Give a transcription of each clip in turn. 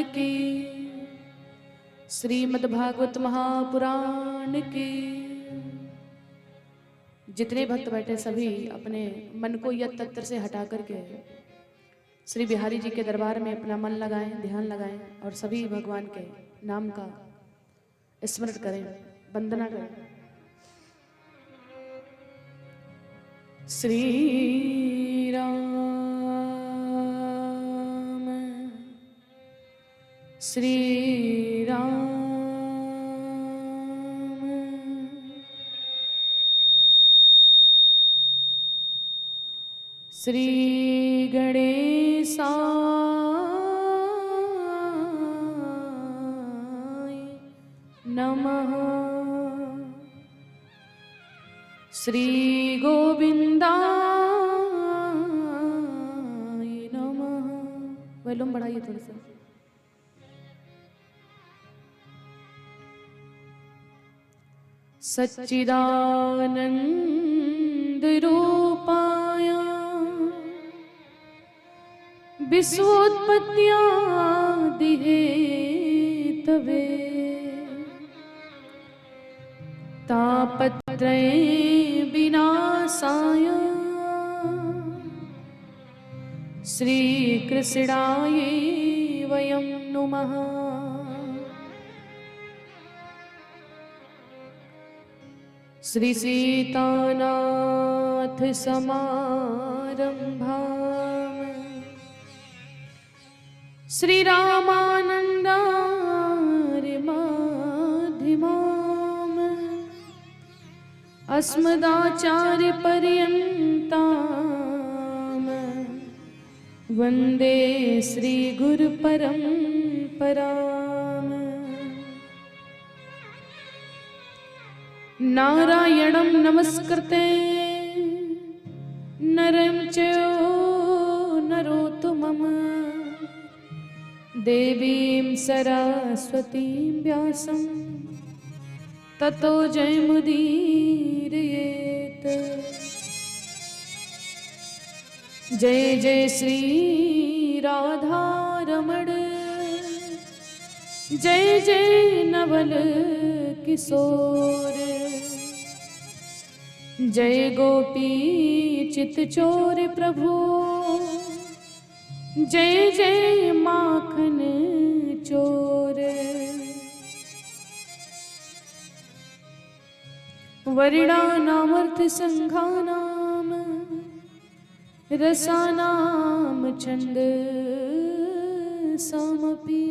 की, श्रीमद्भागवत महापुराण की। जितने भक्त बैठे सभी अपने मन को यत तत्र से हटा करके श्री बिहारी जी के दरबार में अपना मन लगाएं, ध्यान लगाएं और सभी भगवान के नाम का स्मरण करें, वंदना करें। श्री राम श्री राम श्री गणेशाय नमः। श्री गोविंदाय नमः। वॉल्यूम बढ़ाइए थोड़ा सा। सच्चिदानंद रूपाय विश्वोत्पत्त्यादि हेतवे तापत्रय विनाशाय श्रीकृष्णाय वयं नुमः। श्री सीतानाथ समारंभाम् श्री रामानंदार्य मध्यमाम् अस्मदाचार्य पर्यन्ताम् वंदे श्री गुरु परंपराम्। नारायणं नमस्कृते नरं चैव नरोत्तमं देवीं सरस्वतीं व्यासं ततो जयमुदीरयेत्। जय जय श्री राधा रमण जय जय नवल किशोर जय गोपी चितचोर प्रभु जय जय माखन चोर। वर्णानामर्थ संघानाम रसानाम छंद समपि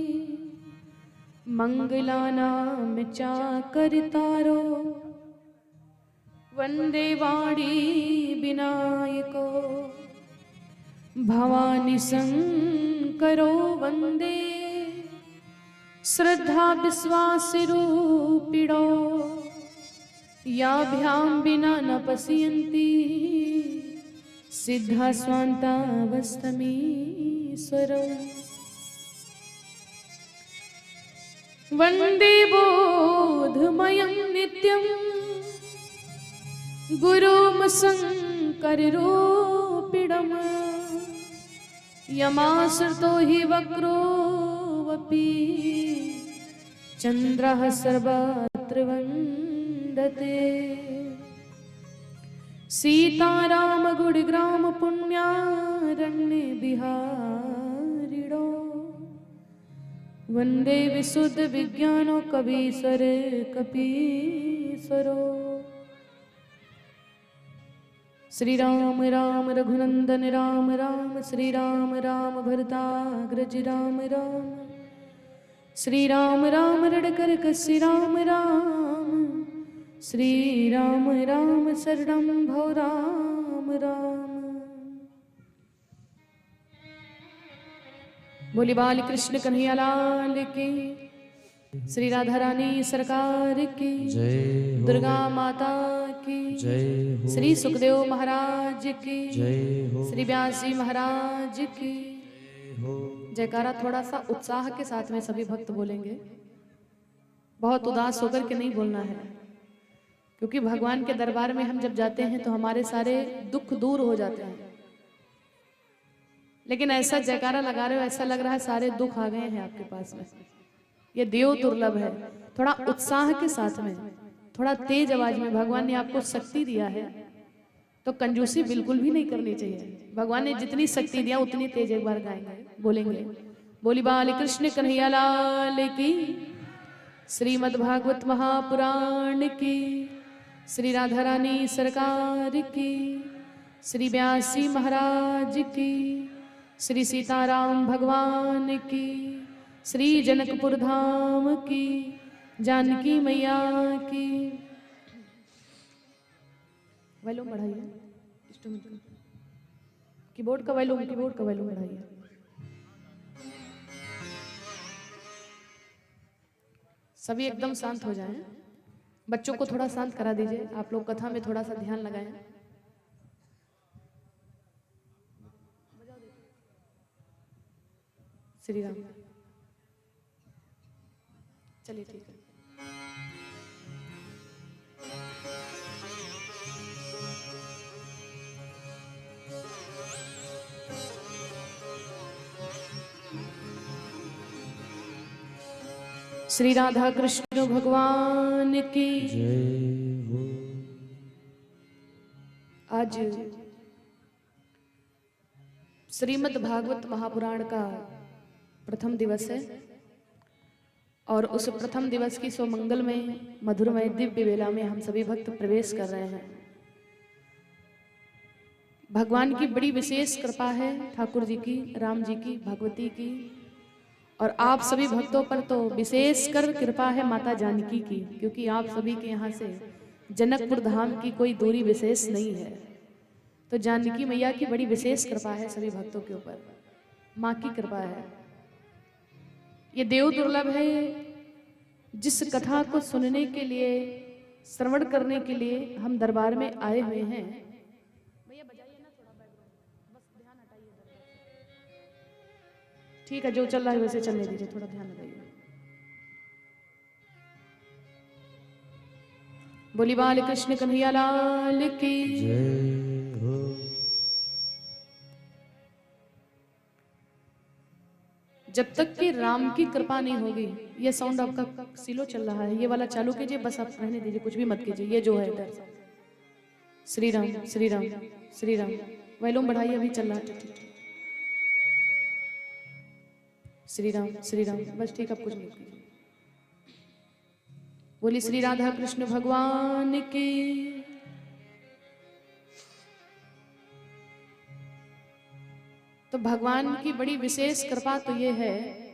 मंगलानाम चाकरितारो वंदे वाणी विनायको भवानी शंकरो वंदे श्रद्धा विश्वास रूपिणो याभ्यां विना न पश्यन्ति सिद्धा स्वान्तावस्थमीश्वरम्। वंदे बोधमयं नित्यं गुरुं शंकररूपिणम् यमाश्रितो हि वक्रोऽपि चन्द्रः सर्वत्र वन्दते। सीताराम गुणग्राम पुण्यारण्य बिहारिणो वंदे विशुद्ध विज्ञानो कवीश्वर कपीश्वरो। श्री राम राम रघुनंदन राम राम श्री राम राम भरताग्रज राम राम श्री राम राम रणकर कस्य राम राम श्री राम राम शरणं भो राम राम। बोली बाल कृष्ण कन्हैया लाल की, श्री राधा रानी सरकार की जय, दुर्गा माता की जय, श्री सुखदेव महाराज की जय, श्री व्यास जी महाराज की जयकारा। थोड़ा सा उत्साह के साथ में सभी भक्त बोलेंगे, बहुत उदास होकर के नहीं बोलना है, क्योंकि भगवान के दरबार में हम जब जाते हैं तो हमारे सारे दुख दूर हो जाते हैं। लेकिन ऐसा जयकारा लगा रहे हो, ऐसा लग रहा है सारे दुख आ गए हैं आपके पास में। ये देव दुर्लभ है। थोड़ा उत्साह के साथ में, थोड़ा तेज आवाज में, भगवान ने आपको शक्ति दिया है तो कंजूसी बिल्कुल भी नहीं करनी चाहिए। भगवान ने जितनी शक्ति दिया उतनी तेज एक बार गाएंगे, बोलेंगे बोली बाल कृष्ण कन्हैया लाल की, श्रीमद् भागवत महापुराण की, श्री राधा रानी सरकार की, श्री व्यासी महाराज की, श्री सीताराम भगवान की, श्री जनकपुर धाम की, जानकी मैया की। वॉल्यूम बढ़ाइए, कीबोर्ड का वॉल्यूम बढ़ाइए। सभी एकदम शांत हो जाएं। बच्चों को थोड़ा शांत करा दीजिए। आप लोग कथा में थोड़ा सा ध्यान लगाएं। श्री राम। चलिए ठीक है। श्री राधा कृष्ण भगवान की जय हो। आज श्रीमद् भागवत महापुराण का प्रथम दिवस है और उस प्रथम दिवस की सुमंगल में मधुरमय दिव्य वेला में हम सभी भक्त प्रवेश कर रहे हैं। भगवान की बड़ी विशेष कृपा है, ठाकुर जी की, राम जी की, भगवती की, और आप सभी भक्तों पर तो विशेष कर कृपा है माता जानकी की, क्योंकि आप सभी के यहाँ से जनकपुर धाम की कोई दूरी विशेष नहीं है। तो जानकी मैया की बड़ी विशेष कृपा है सभी भक्तों के ऊपर, माँ की कृपा है। ये देव दुर्लभ है। जिस कथा को सुनने के लिए, श्रवण करने के लिए हम दरबार में आए हुए हैं, भैया बजाइए ना थोड़ा बैकग्राउंड, बस ध्यान हटाइए दरबार से। ठीक है, जो चल रहा है वैसे चलने दीजिए, थोड़ा ध्यान लगाइए। बोली बाल कृष्ण कन्हैया लाल की जय हो। जब तक कि राम की कृपा नहीं होगी, ये साउंड आपका सिलो चल रहा है, ये वाला चालू कीजिए, बस आप रहने दीजिए, कुछ भी मत कीजिए, ये जो है इधर। श्री राम श्री राम श्री राम, वॉल्यूम बढ़ाइए, अभी चल रहा है। श्री राम, बस ठीक, अब कुछ नहीं कीजिए। बोली श्री राधा कृष्ण भगवान की। तो भगवान की बड़ी विशेष कृपा तो ये है,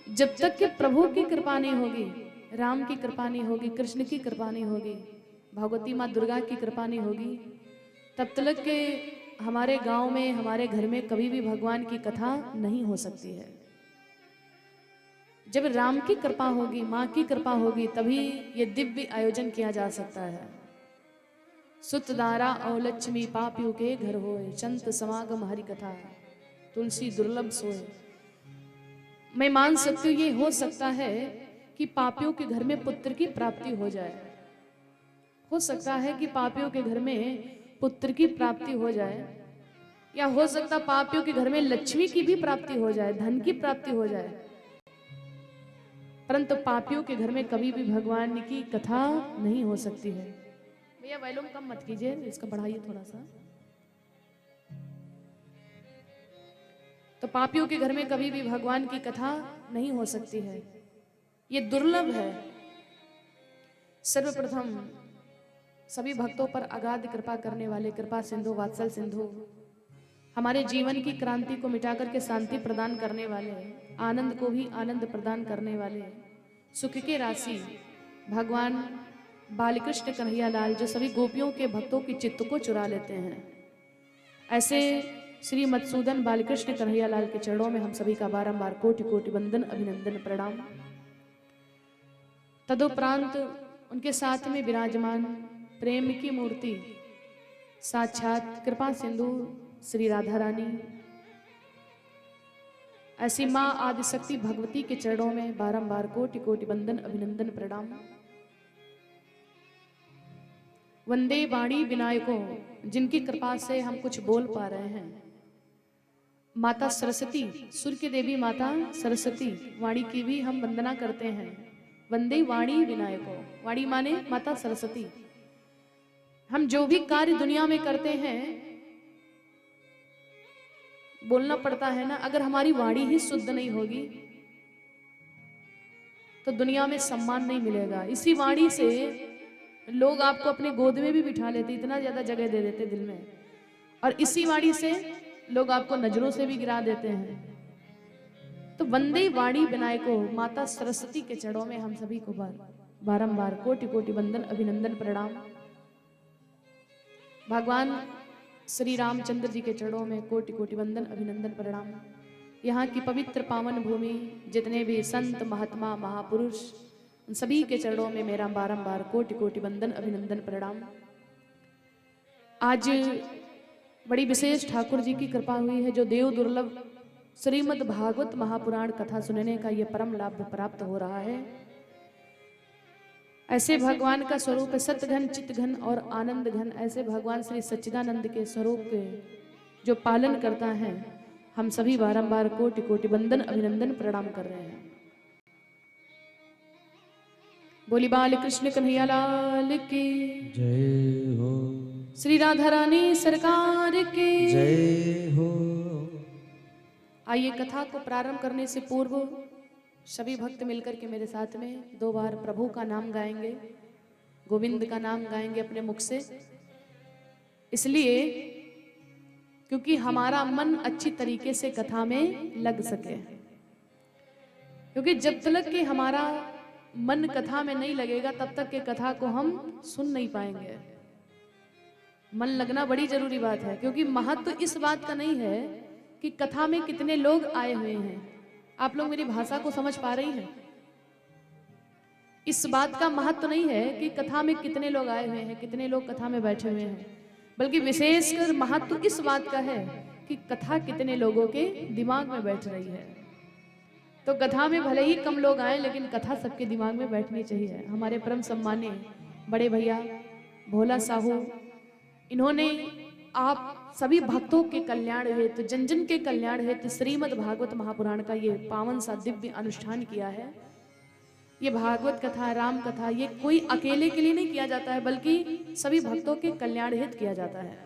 जब तक कि प्रभु की कृपा नहीं होगी, राम की कृपा नहीं होगी, कृष्ण की कृपा नहीं होगी, भगवती माँ दुर्गा की कृपा नहीं होगी, तब तक के हमारे गांव में, हमारे घर में कभी भी भगवान की कथा नहीं हो सकती है। जब राम की कृपा होगी, माँ की कृपा होगी, तभी ये दिव्य आयोजन किया जा सकता है। सुत दारा और लक्ष्मी पापियों के घर होए, संत समागम हरि कथा, तुलसी दुर्लभ सोए। मैं मान सकती हूँ ये हो सकता है कि पापियों के घर में पुत्र की प्राप्ति हो जाए, हो सकता है कि पापियों के घर में पुत्र की प्राप्ति हो जाए, या हो सकता पापियों के घर में लक्ष्मी की भी प्राप्ति हो जाए, धन की प्राप्ति हो जाए, परंतु पापियों के घर में कभी भी भगवान की कथा नहीं हो सकती है। भैया वॉल्यूम कम मत कीजिए, इसका बढ़ाइए थोड़ा सा। तो पापियों के घर में कभी भी भगवान की कथा नहीं हो सकती है, ये दुर्लभ है। सर्वप्रथम सभी भक्तों पर अगाध कृपा करने वाले कृपा सिंधु, वात्सल सिंधु, हमारे जीवन की क्रांति को मिटाकर के शांति प्रदान करने वाले, आनंद को भी आनंद प्रदान करने वाले, सुख के राशि भगवान बालकृष्ण कन्हैया लाल, जो सभी गोपियों के भक्तों की चित्त को चुरा लेते हैं, ऐसे श्री मधुसूदन बालकृष्ण कन्हैया लाल के चरणों में हम सभी का बारंबार कोटि कोटि वंदन, अभिनंदन, प्रणाम। तदुपरांत उनके साथ में विराजमान प्रेम की मूर्ति साक्षात कृपा सिंधु श्री राधा रानी, ऐसी माँ आदिशक्ति भगवती के चरणों में बारंबार कोटि कोटि वंदन, अभिनंदन, प्रणाम। वंदे वाणी विनायकों, जिनकी कृपा से हम कुछ बोल पा रहे हैं, माता सरस्वती, सुर की देवी माता सरस्वती वाणी की भी हम वंदना करते हैं। वंदे वाणी विनायको, वाणी माने माता सरस्वती। हम जो भी कार्य दुनिया में करते हैं, बोलना पड़ता है ना, अगर हमारी वाणी ही शुद्ध नहीं होगी तो दुनिया में सम्मान नहीं मिलेगा। इसी वाणी से लोग आपको अपने गोद में भी बिठा लेते, इतना ज्यादा जगह दे देते दिल में, और इसी वाणी से लोग आपको नजरों से भी गिरा देते हैं। तो वंदे वाणी विनायको, माता सरस्वती के चरणों में हम सभी को बारंबार कोटि कोटि वंदन अभिनंदन प्रणाम। भगवान श्री रामचंद्र जी के चरणों में कोटि कोटि वंदन अभिनंदन प्रणाम। यहाँ की पवित्र पावन भूमि, जितने भी संत महात्मा महापुरुष, उन सभी के चरणों में मेरा बारंबार कोटि कोटि वंदन अभिनंदन प्रणाम। आज बड़ी विशेष ठाकुर जी की कृपा हुई है, जो देव दुर्लभ श्रीमद् भागवत महापुराण कथा सुनने का ये परम लाभ प्राप्त हो रहा है। ऐसे भगवान का स्वरूप है सत्य घन, चित्त घन और आनंद घन। ऐसे भगवान श्री सच्चिदानंद के स्वरूप के जो पालन करता है, हम सभी बारंबार कोटि कोटि वंदन अभिनंदन प्रणाम कर रहे हैं। बोली बाल कृष्ण कन्हैया लाल की जय हो, श्री राधा रानी सरकार की जय हो। आइए, कथा को प्रारंभ करने से पूर्व सभी भक्त मिलकर के मेरे साथ में 2 बार प्रभु का नाम गाएंगे, गोविंद का नाम गाएंगे अपने मुख से। इसलिए क्योंकि हमारा मन अच्छी तरीके से कथा में लग सके, क्योंकि जब तक कि हमारा मन कथा में नहीं लगेगा तब तक के कथा को हम सुन नहीं पाएंगे। मन लगना बड़ी जरूरी बात है, क्योंकि महत्व इस बात का नहीं है कि कथा में कितने लोग आए हुए हैं। आप लोग मेरी भाषा को समझ पा रही हैं? इस बात का महत्व नहीं है कि कथा में कितने लोग आए हुए हैं, कितने लोग कथा में बैठे हुए हैं, बल्कि विशेषकर महत्व इस बात का है कि कथा कितने लोगों के दिमाग में बैठ रही है। तो कथा में भले ही कम लोग आए, लेकिन कथा सबके दिमाग में बैठनी चाहिए। हमारे परम सम्मानीय बड़े भैया भोला साहू, इन्होंने आप सभी भक्तों के कल्याण हेतु, जन जन के कल्याण हेतु श्रीमद् भागवत महापुराण का ये पावन सा दिव्य अनुष्ठान किया है। ये भागवत कथा, राम कथा, ये कोई अकेले के लिए नहीं किया जाता है, बल्कि सभी भक्तों के कल्याण हेतु किया जाता है।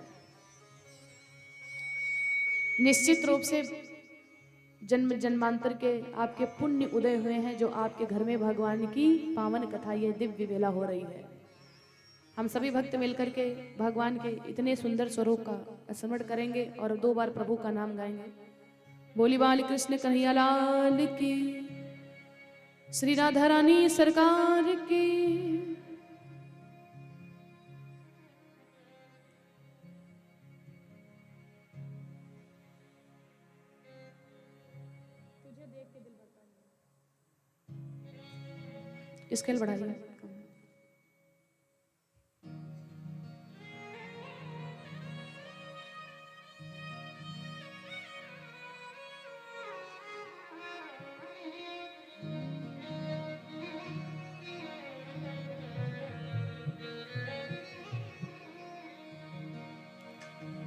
निश्चित रूप से जन्म जन्मांतर के आपके पुण्य उदय हुए हैं, जो आपके घर में भगवान की पावन कथा, ये दिव्य वेला हो रही है। हम सभी भक्त मिलकर के भगवान के इतने सुंदर स्वरूप का स्मरण करेंगे और 2 बार प्रभु का नाम गाएंगे। बोली बाल कृष्ण कन्हैया लाल की, श्री राधा रानी सरकार की। तुझे देख के दिल भरता है। स्केल बढ़ाइए।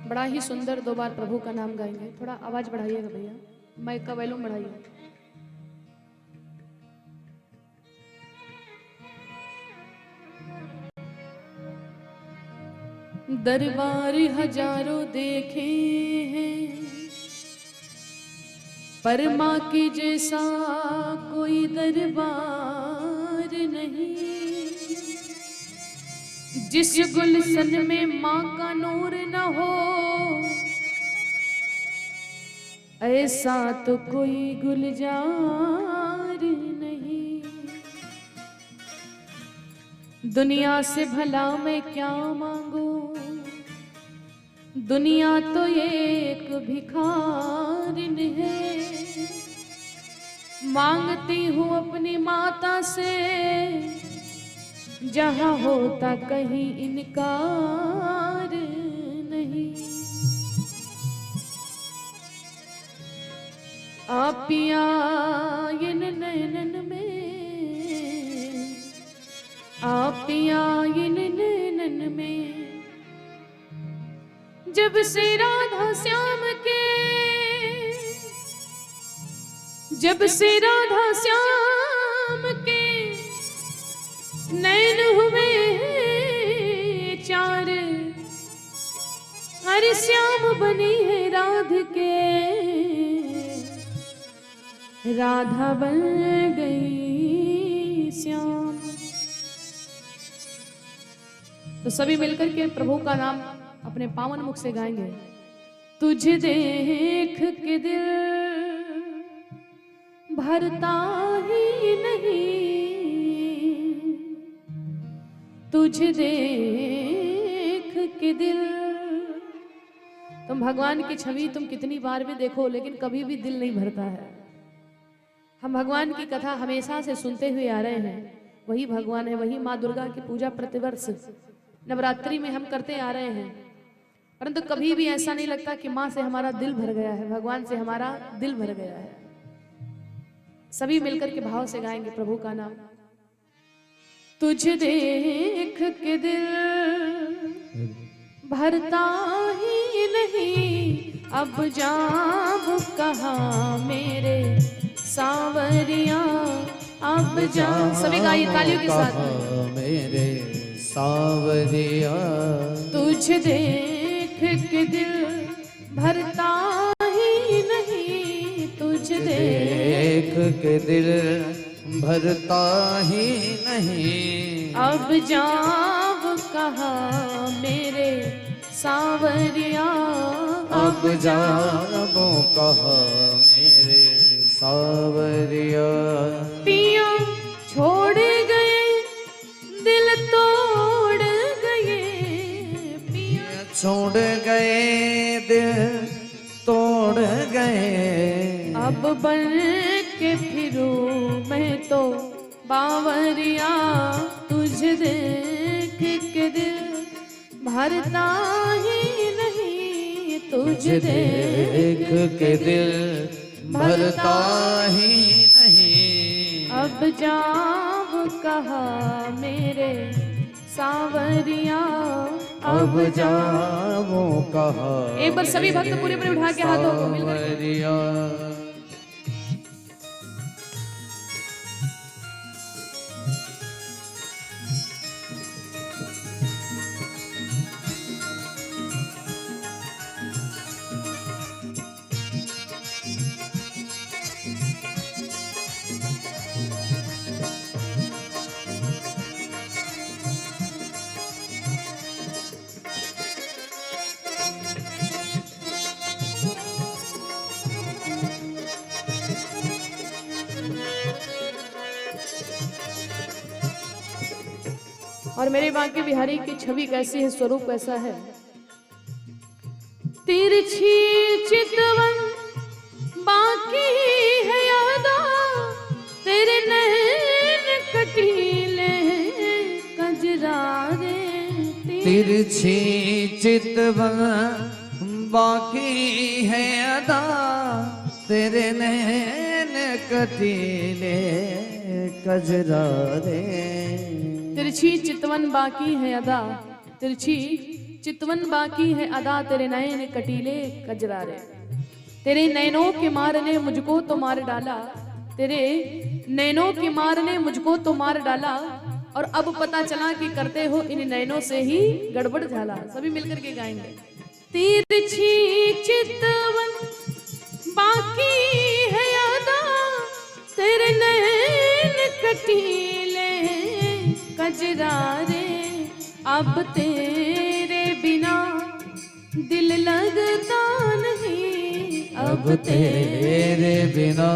बड़ा ही सुंदर 2 बार प्रभु का नाम गाएंगे। थोड़ा आवाज बढ़ाइएगा भैया, माइक का वॉल्यूम बढ़ाइए। दरबार हजारों देखे हैं, पर माँ के जैसा कोई दरबार नहीं। जिस गुलशन में माँ का नूर न हो, ऐसा तो कोई गुलजार नहीं। दुनिया से भला मैं क्या मांगू, दुनिया तो एक भिखारिन है। मांगती हूँ अपनी माता से, जहाँ होता कहीं इनकार नहीं। आप आयन नैनन में, आप आयन नैनन में। जब से राधा श्याम के जब से राधा श्याम के नैन हुए चार, हर श्याम बनी है राधिके, राधा बन गई श्याम। तो सभी मिलकर के प्रभु का नाम अपने पावन मुख से गाएंगे। तुझे देख के दिल भरता ही नहीं, तुझे देख के दिल। तुम भगवान की छवि तुम कितनी बार भी देखो लेकिन कभी भी दिल नहीं भरता है। हम भगवान की कथा हमेशा से सुनते हुए आ रहे हैं। वही भगवान है, वही माँ दुर्गा की पूजा प्रतिवर्ष नवरात्रि में हम करते आ रहे हैं, परंतु कभी भी ऐसा नहीं लगता कि माँ से हमारा दिल भर गया है, भगवान से हमारा दिल भर गया है। सभी मिलकर के भाव से गाएंगे प्रभु का नाम। तुझे देख के दिल भरता ही नहीं, अब जाब कहाँ मेरे सावरिया, अब जा। सभी गाइए तालियों के साथ। मेरे सावरिया तुझे देख के दिल भरता ही नहीं, तुझे देख के दिल भरता ही नहीं, अब जाब कहाँ मेरे सावरिया, अब जाबो कहाँ मेरे सावरिया। पिया छोड़ गए दिल तोड़ गए, पिया छोड़ गए दिल तोड़ गए, अब बन के फिरूं मैं तो बावरिया, तुझे देख के दिल भरता ही नहीं, तुझे देख के दिल भरता ही नहीं, अब जाब कहाँ मेरे सावरिया, अब जाबो कहाँ। एक बार सभी भक्त पूरे पूरे उठा के हाथों को मिलकर सावरिया। और मेरे बांके बिहारी की छवि कैसी है, स्वरूप कैसा है। तिरछी चितवन बाकी है यादा, तेरे नैन कटीले कजरारे, तिरछी चितवन बाकी है अदा, तेरे नैन कटीले कजरारे। तिरछी चितवन बाकी है अदा, तिरछी चितवन बाकी है अदा, तेरे नयन कटीले कजरारे। तेरे नैनों के मार ने मुझको तो मार डाला, तेरे नैनों के मार ने मुझको तो मार डाला, और अब पता चला कि करते हो इन नैनों से ही गड़बड़ झाला। सभी मिलकर के गाएंगे। तिरछी चितवन बाकी है अदा, तेरे नैन कटीले कजरारे, अब तेरे बिना दिल लगता नहीं, अब तेरे बिना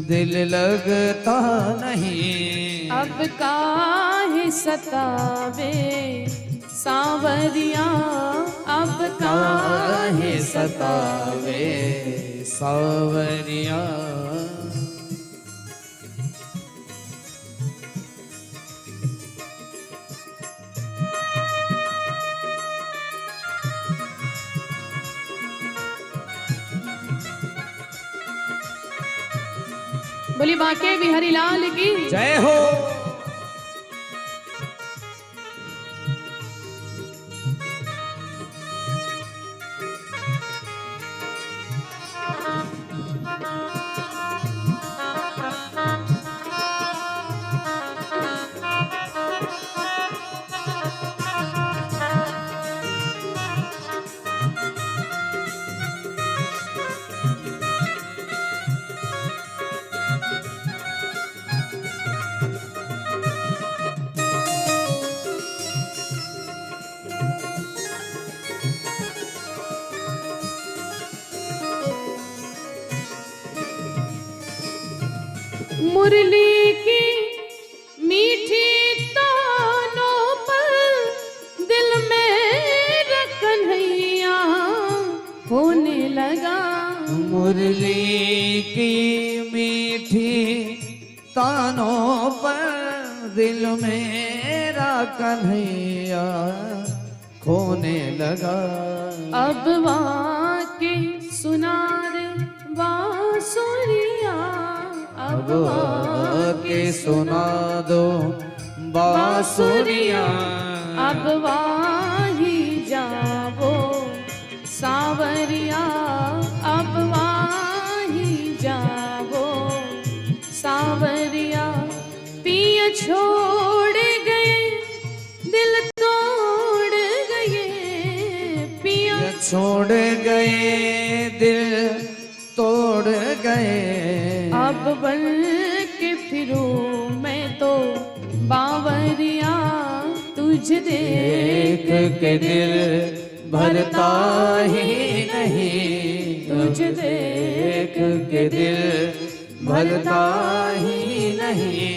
दिल लगता नहीं, अब काहे सतावे सावरिया, अब काहे सतावे सावरिया। बोली बांके बिहारी लाल की जय हो। मुरली की मीठी तानों पर दिल में कन्हैया होने लगा। मुरली की मीठी तानों पर दिल मेरा कन्हैया खोने लगा। अब वाके सुना रे बांसुरिया, अब आके सुना दो बांसुरिया। अब वाही जाओ सावरिया, अब वाही जाओ सावरिया। पिया छोड़ गए दिल तोड़ गए, पिया छोड़ गए दिल तोड़ गए। अब बन के फिरूं मैं तो बावरिया, तुझ देख के दिल भरता ही नहीं, तुझ देख के दिल भरता ही नहीं।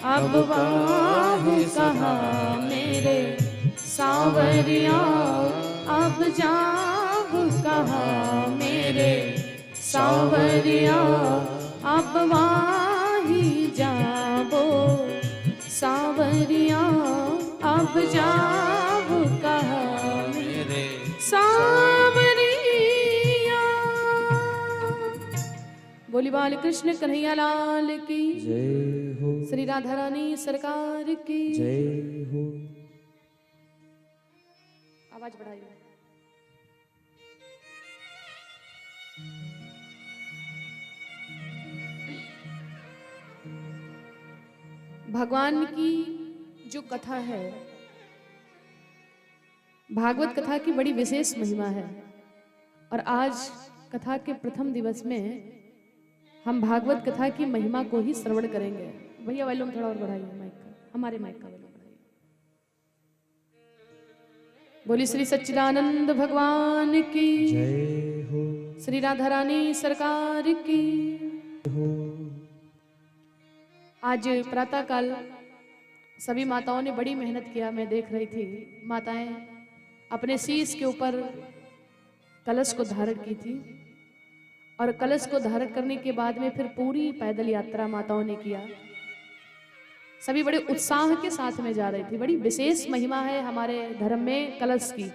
अब वाह कहा मेरे सावरिया, अब जाओ कहा मेरे सावरिया। अब वाही जाओ सावरिया, अब जाओ कहा मेरे सावरिया। बोली बाल कृष्ण कन्हैया लाल की जय हो, श्री राधा रानी सरकार की जय हो। आवाज बढ़ाइए। भगवान की जो कथा है, भागवत कथा की बड़ी विशेष महिमा है। और आज कथा के प्रथम दिवस में हम भागवत कथा की महिमा को ही श्रवण करेंगे। भैया वॉल्यूम थोड़ा और बढ़ाइए माइक का, हमारे माइक का वॉल्यूम बढ़ाइए। बोली श्री सच्चिदानंद भगवान की जय हो, श्री राधा रानी सरकार की हो। आज प्रातः काल सभी माताओं ने बड़ी मेहनत किया। मैं देख रही थी माताएं अपने शीश के ऊपर कलश को धारण की थी, और कलश को धारण करने के बाद में फिर पूरी पैदल यात्रा माताओं ने किया। सभी बड़े उत्साह के साथ में जा रही थी। बड़ी विशेष महिमा है हमारे धर्म में कलश की।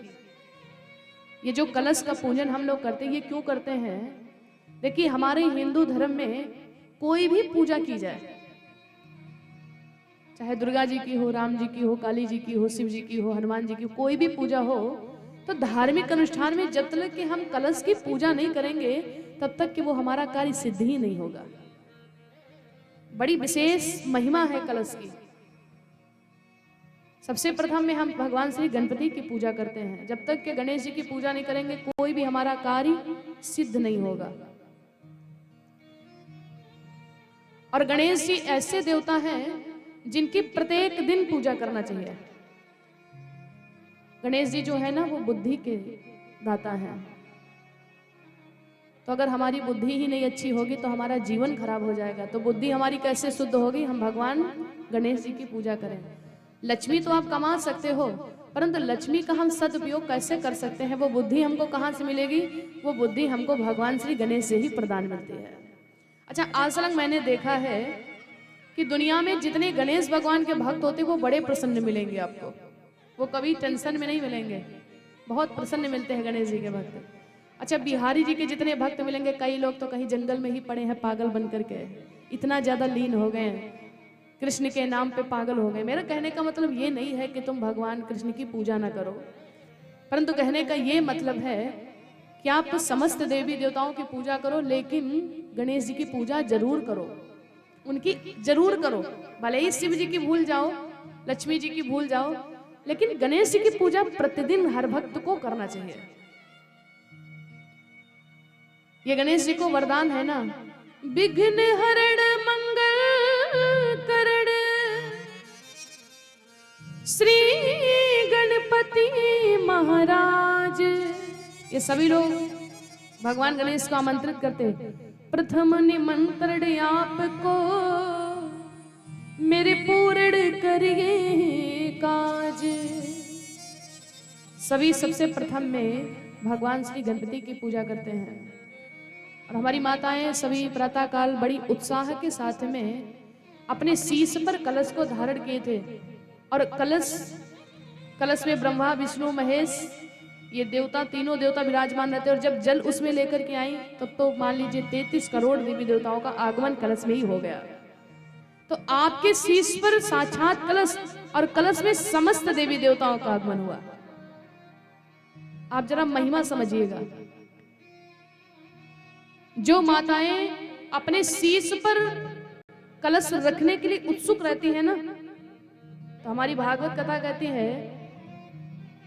ये जो कलश का पूजन हम लोग करते हैं, ये क्यों करते हैं? देखिए, हमारे हिंदू धर्म में कोई भी पूजा की जाए, चाहे दुर्गा जी की हो, राम जी की हो, काली जी की हो, शिव जी की हो, हनुमान जी की हो, कोई भी पूजा हो, तो धार्मिक अनुष्ठान में जब तक कि हम कलश की पूजा नहीं करेंगे तब तक कि वो हमारा कार्य सिद्ध ही नहीं होगा। बड़ी विशेष महिमा है कलश की। सबसे प्रथम में हम भगवान श्री गणपति की पूजा करते हैं। जब तक कि गणेश जी की पूजा नहीं करेंगे कोई भी हमारा कार्य सिद्ध नहीं होगा। और गणेश जी ऐसे देवता हैं जिनकी प्रत्येक दिन पूजा करना चाहिए। गणेश जी जो है ना, वो बुद्धि के दाता हैं। तो अगर हमारी बुद्धि ही नहीं अच्छी होगी तो हमारा जीवन खराब हो जाएगा। तो बुद्धि हमारी कैसे शुद्ध होगी? हम भगवान गणेश जी की पूजा करें। लक्ष्मी तो आप कमा सकते हो, परंतु लक्ष्मी का हम सदुपयोग कैसे कर सकते हैं? वो बुद्धि हमको कहाँ से मिलेगी? वो बुद्धि हमको भगवान श्री गणेश से ही प्रदान मिलती है। अच्छा, आजकल मैंने देखा है कि दुनिया में जितने गणेश भगवान के भक्त होते वो बड़े प्रसन्न मिलेंगे आपको। वो कभी टेंशन में नहीं मिलेंगे, बहुत प्रसन्न मिलते हैं गणेश जी के भक्त। अच्छा, बिहारी जी के जितने भक्त मिलेंगे, कई लोग तो कहीं जंगल में ही पड़े हैं पागल बन करके, इतना ज्यादा लीन हो गए हैं, कृष्ण के नाम पे पागल हो गए। मेरा कहने का मतलब ये नहीं है कि तुम भगवान कृष्ण की पूजा ना करो, परंतु कहने का ये मतलब है कि आप समस्त देवी देवताओं की पूजा करो, लेकिन गणेश जी की पूजा जरूर करो, उनकी जरूर करो। भले ही शिव जी की भूल जाओ, लक्ष्मी जी की भूल जाओ, लेकिन गणेश जी की पूजा प्रतिदिन हर भक्त को करना चाहिए। ये गणेश जी को वरदान है ना, विघ्न हरण मंगल करण श्री गणपति महाराज। ये सभी लोग भगवान गणेश को आमंत्रित करते हैं। प्रथम निमंत्रण आपको मेरे पूर्ण करिए काज। सभी सबसे प्रथम में भगवान श्री गणपति की पूजा करते हैं और हमारी माताएं सभी प्रातः काल बड़ी उत्साह के साथ में अपने शीश पर कलश को धारण किए थे और कलश में ब्रह्मा विष्णु महेश ये देवता तीनों देवता विराजमान रहते और जब जल उसमें लेकर के आई तब तो मान लीजिए 33 करोड़ देवी देवताओं का आगमन कलश में ही हो गया। तो आपके शीश पर साक्षात कलश और कलश में समस्त देवी देवताओं का आगमन हुआ। आप जरा महिमा समझिएगा। जो माताएं अपने शीश पर कलश रखने के लिए उत्सुक रहती है ना, तो हमारी भागवत कथा कहती है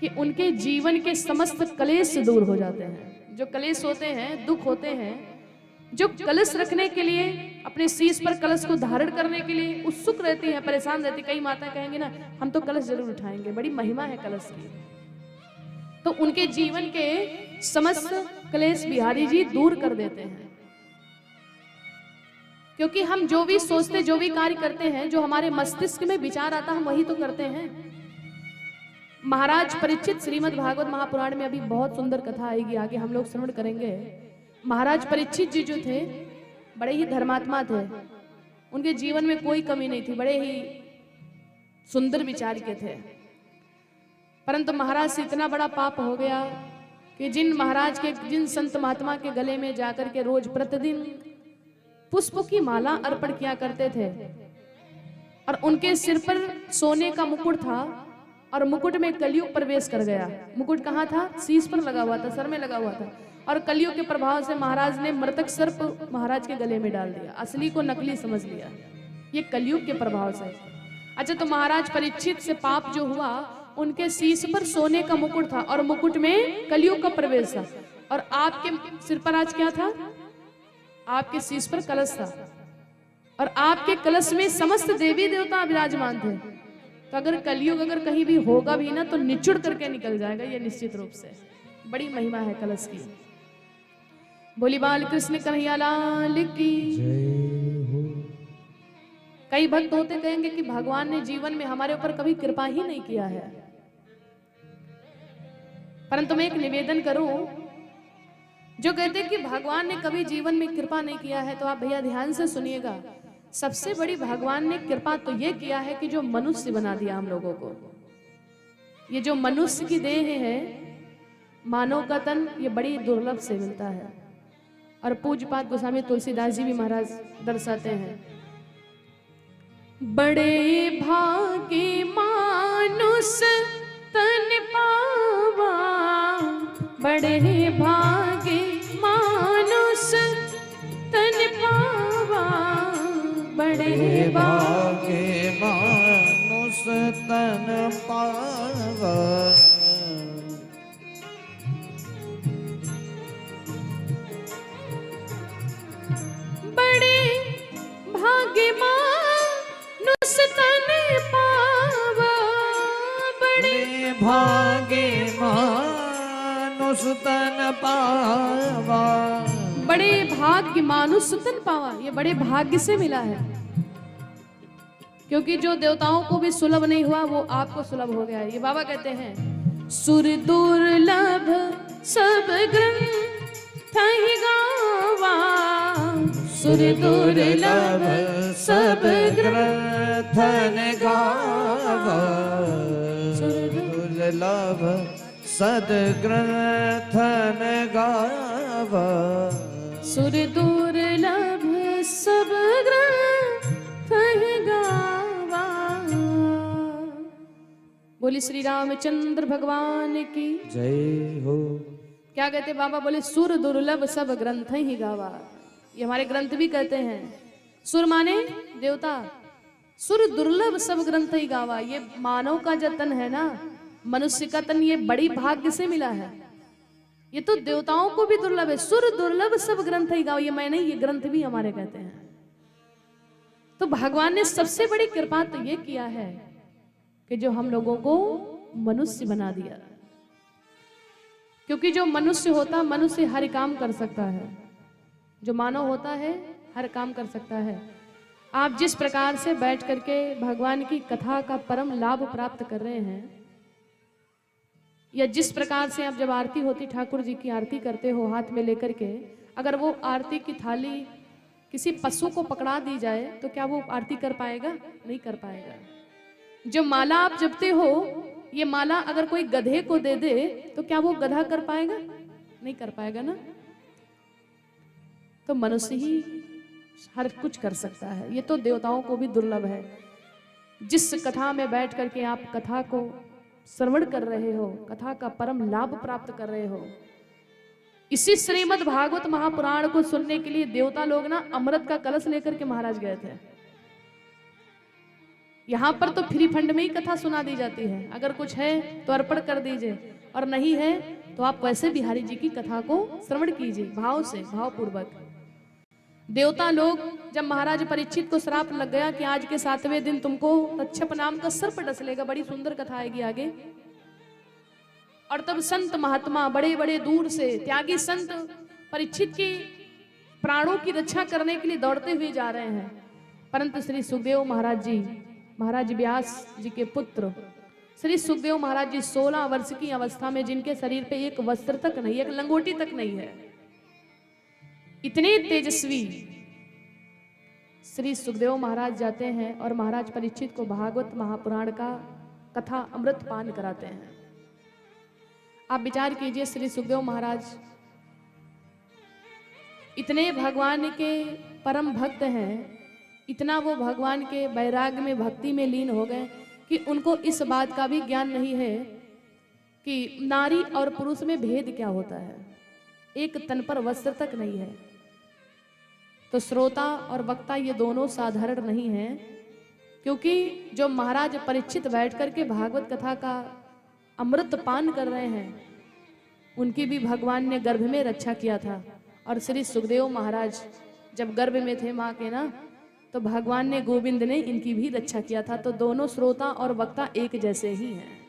कि उनके जीवन के समस्त कलेश दूर हो जाते हैं। जो कलेश होते हैं, दुख होते हैं, जो कलश रखने के लिए अपने शीश पर कलश को धारण करने के लिए उत्सुक रहती हैं, परेशान रहती। कई माता कहेंगे ना हम तो कलश जरूर उठाएंगे, बड़ी महिमा है कलश की। तो उनके जीवन के समस्त कलेश बिहारी जी दूर कर देते हैं, क्योंकि हम जो भी सोचते जो भी कार्य करते हैं, जो हमारे मस्तिष्क में विचार आता हम वही तो करते हैं। महाराज परीक्षित श्रीमद् भागवत महापुराण में अभी बहुत सुंदर कथा आएगी, आगे हम लोग श्रवण करेंगे। महाराज परीक्षित जी जो थे बड़े ही धर्मात्मा थे, उनके जीवन में कोई कमी नहीं थी, बड़े ही सुंदर विचार के थे। परंतु महाराज से इतना बड़ा पाप हो गया कि जिन संत महात्मा के गले में जाकर के रोज प्रतिदिन पुष्प की माला अर्पण किया करते थे और उनके सिर पर सोने का मुकुट था और मुकुट में कलयुग प्रवेश कर गया। मुकुट कहाँ था? शीश पर लगा हुआ था, सर में लगा हुआ था और कलयुग के प्रभाव से महाराज ने मृतक सर्प महाराज के गले में डाल दिया, असली को नकली समझ लिया, ये कलयुग के प्रभाव से। अच्छा, तो महाराज परीक्षित से पाप जो हुआ, उनके शीश पर सोने का मुकुट था और मुकुट में कलयुग का प्रवेश था और आपके सिर पर आज क्या था? आपके शीश पर कलश था और आपके कलश में समस्त देवी देवता विराजमान थे। तो अगर कलयुग अगर कहीं भी होगा भी ना तो निचुड़ करके निकल जाएगा, ये निश्चित रूप से। बड़ी महिमा है कलश की। बोली बाल कृष्ण कन्हैया लाल की जय हो। कई भक्त होते कहेंगे कि भगवान ने जीवन में हमारे ऊपर कभी कृपा ही नहीं किया है, परंतु मैं एक निवेदन करूं, जो कहते हैं कि भगवान ने कभी जीवन में कृपा नहीं किया है, तो आप भैया ध्यान से सुनिएगा। सबसे बड़ी भगवान ने कृपा तो ये किया है कि जो मनुष्य बना दिया हम लोगों को। ये जो मनुष्य की देह है, मानव का तन, ये बड़ी दुर्लभ से मिलता है और पूज्यपाद गोस्वामी तुलसीदास जी भी महाराज दर्शाते हैं, बड़े भाग्य मानुष तन पावा, बड़े भाग्य मानुष तन पावा, बड़े भाग्य मानुष तन पावा, बड़े भाग्य मानुष तन पावा, बड़े भाग्य मानुष तन पावा, बड़े भाग्य मानुष तन पावा। ये बड़े भाग्य से मिला है, क्योंकि जो देवताओं को भी सुलभ नहीं हुआ वो आपको सुलभ हो गया है। ये बाबा कहते हैं, सुर दुर्लभ सब ग्रंथ ही गावा, सुर दुर्लभ सब ग्रंथ गावा, दुर्लभ सदग्रंथ गावा, सुर दुर्लभ सब ग्रंथ ही गावा। बोली श्री रामचंद्र भगवान की जय हो। क्या कहते बाबा? बोले सुर दुर्लभ सब ग्रंथ ही गावा। ये हमारे ग्रंथ भी कहते हैं, सुर माने देवता, सुर दुर्लभ सब ग्रंथ ही गावा। ये मानव का जो तन है ना, मनुष्य का तन, ये बड़ी भाग्य से मिला है। ये तो देवताओं को भी दुर्लभ है। सुर दुर्लभ सब ग्रंथ ही गाओ, ये मैं नहीं, ये ग्रंथ भी हमारे कहते हैं। तो भगवान ने सबसे बड़ी कृपा तो ये किया है कि जो हम लोगों को मनुष्य बना दिया, क्योंकि जो मनुष्य होता, मनुष्य हर काम कर सकता है, जो मानव होता है हर काम कर सकता है। आप जिस प्रकार से बैठ करके भगवान की कथा का परम लाभ प्राप्त कर रहे हैं, या जिस प्रकार से आप जब आरती होती ठाकुर जी की आरती करते हो हाथ में लेकर के, अगर वो आरती की थाली किसी पशु को पकड़ा दी जाए तो क्या वो आरती कर पाएगा? नहीं कर पाएगा। जो माला आप जपते हो, ये माला अगर कोई गधे को दे दे तो क्या वो गधा कर पाएगा? नहीं कर पाएगा ना। तो मनुष्य ही हर कुछ कर सकता है, ये तो देवताओं को भी दुर्लभ है। जिस कथा में बैठ करके आप कथा को श्रवण कर रहे हो, कथा का परम लाभ प्राप्त कर रहे हो, इसी श्रीमद् भागवत महापुराण को सुनने के लिए देवता लोग ना अमृत का कलश लेकर के महाराज गए थे। यहां पर तो फ्री फंड में ही कथा सुना दी जाती है, अगर कुछ है तो अर्पण कर दीजिए और नहीं है तो आप वैसे बिहारी जी की कथा को श्रवण कीजिए भाव से, भावपूर्वक। देवता लोग जब महाराज परीक्षित को श्राप लग गया कि आज के 7वें दिन तुमको तक्षप नाम का सर्प डसलेगा, बड़ी सुंदर कथा आएगी आगे, और तब संत महात्मा बड़े बड़े दूर से त्यागी संत परीक्षित की प्राणों की रक्षा करने के लिए दौड़ते हुए जा रहे हैं, परंतु श्री सुखदेव महाराज जी, महाराज व्यास जी के पुत्र श्री सुखदेव महाराज जी 16 वर्ष की अवस्था में, जिनके शरीर पे एक वस्त्र तक नहीं, एक लंगोटी तक नहीं है, इतने तेजस्वी श्री सुखदेव महाराज जाते हैं और महाराज परीक्षित को भागवत महापुराण का कथा अमृत पान कराते हैं। आप विचार कीजिए, श्री सुखदेव महाराज इतने भगवान के परम भक्त हैं, इतना वो भगवान के वैराग्य में भक्ति में लीन हो गए कि उनको इस बात का भी ज्ञान नहीं है कि नारी और पुरुष में भेद क्या होता है, एक तन पर वस्त्र तक नहीं है। तो श्रोता और वक्ता ये दोनों साधारण नहीं हैं, क्योंकि जो महाराज परीक्षित बैठ करके भागवत कथा का अमृत पान कर रहे हैं, उनकी भी भगवान ने गर्भ में रक्षा किया था। और श्री सुखदेव महाराज जब गर्भ में थे माँ के ना, तो भगवान ने गोविंद ने इनकी भी रक्षा किया था। तो दोनों श्रोता और वक्ता एक जैसे ही हैं।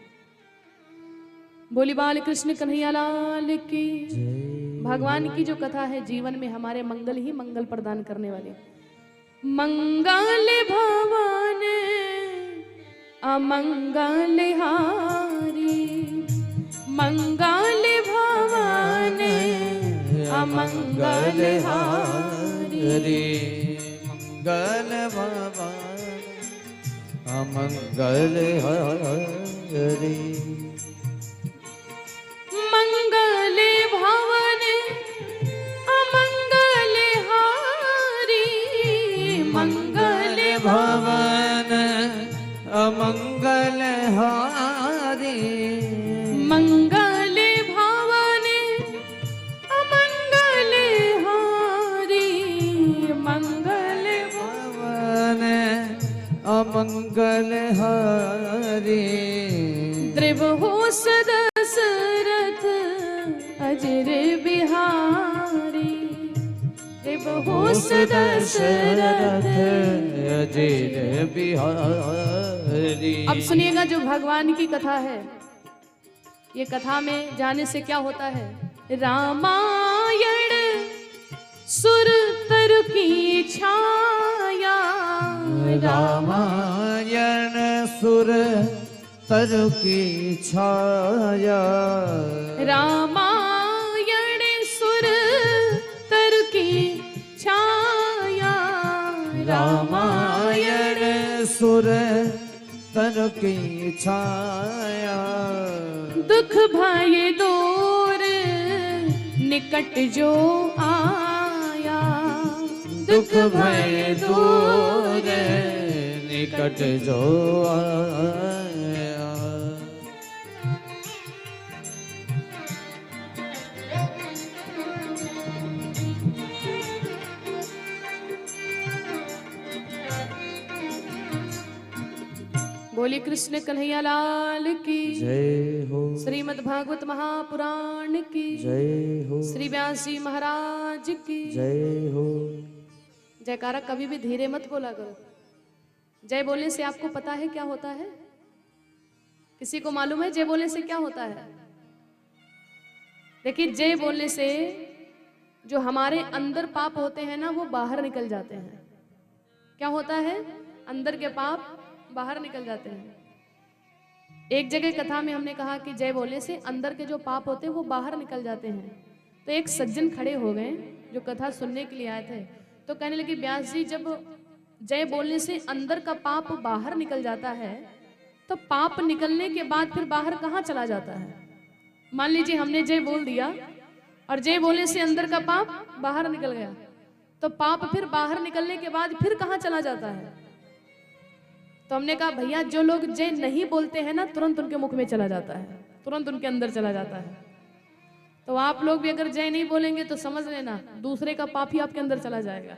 बोली बाल कृष्ण कन्हैया लाल की। भगवान की जो कथा है जीवन में हमारे मंगल ही मंगल प्रदान करने वाली। मंगल भवन अमंगल हारी, मंगल भवन अमंगल हारी, मंगल भवन अमंगल हारी, मंगल भवन अमंगल हारी, मंगल भवन अमंगल हारी, मंगल भवन अमंगल हारी, मंगल भवन अमंगल हारी, द्रिवहो दशरथ अजर बिहारी, द्रिवहो दशरथ अजर बिहारी। अब सुनिएगा जो भगवान की कथा है, ये कथा में जाने से क्या होता है। रामायण सुर तर की छाया, रामायण सुर तरु की छाया, रामायण सुर तर की छाया, रामायण सुर तरु की छाया, दुख भय दूर निकट जो आया, दुख भय दूर निकट जो आया। बोली कृष्ण कन्हैया लाल की जय हो, श्रीमद् भागवत महापुराण की जय हो, श्री व्यास जी महाराज की जय हो। जयकारा कभी भी धीरे मत बोला करो। जय बोलने से आपको पता है क्या होता है? किसी को मालूम है जय बोलने से क्या होता है? देखिए, जय बोलने से जो हमारे अंदर पाप होते हैं ना वो बाहर निकल जाते हैं। क्या होता है? अंदर के पाप बाहर निकल जाते हैं। एक जगह कथा में हमने कहा कि जय बोले से अंदर के जो पाप होते हैं वो बाहर निकल जाते हैं। तो एक सज्जन खड़े हो गए जो कथा सुनने के लिए आए थे, तो कहने लगे व्यास जी, जब जय बोलने से अंदर का पाप बाहर निकल जाता है तो पाप निकलने के बाद फिर बाहर कहाँ चला जाता है? मान लीजिए हमने जय बोल दिया और जय बोलने से अंदर का पाप बाहर निकल गया, तो पाप फिर बाहर निकलने के बाद फिर कहाँ चला जाता है? तो हमने कहा भैया जो लोग जय नहीं बोलते हैं ना तुरंत उनके मुख में चला जाता है, तुरंत उनके अंदर चला जाता है। तो आप लोग भी अगर जय नहीं बोलेंगे तो समझ लेना दूसरे का पाप ही आपके अंदर चला जाएगा।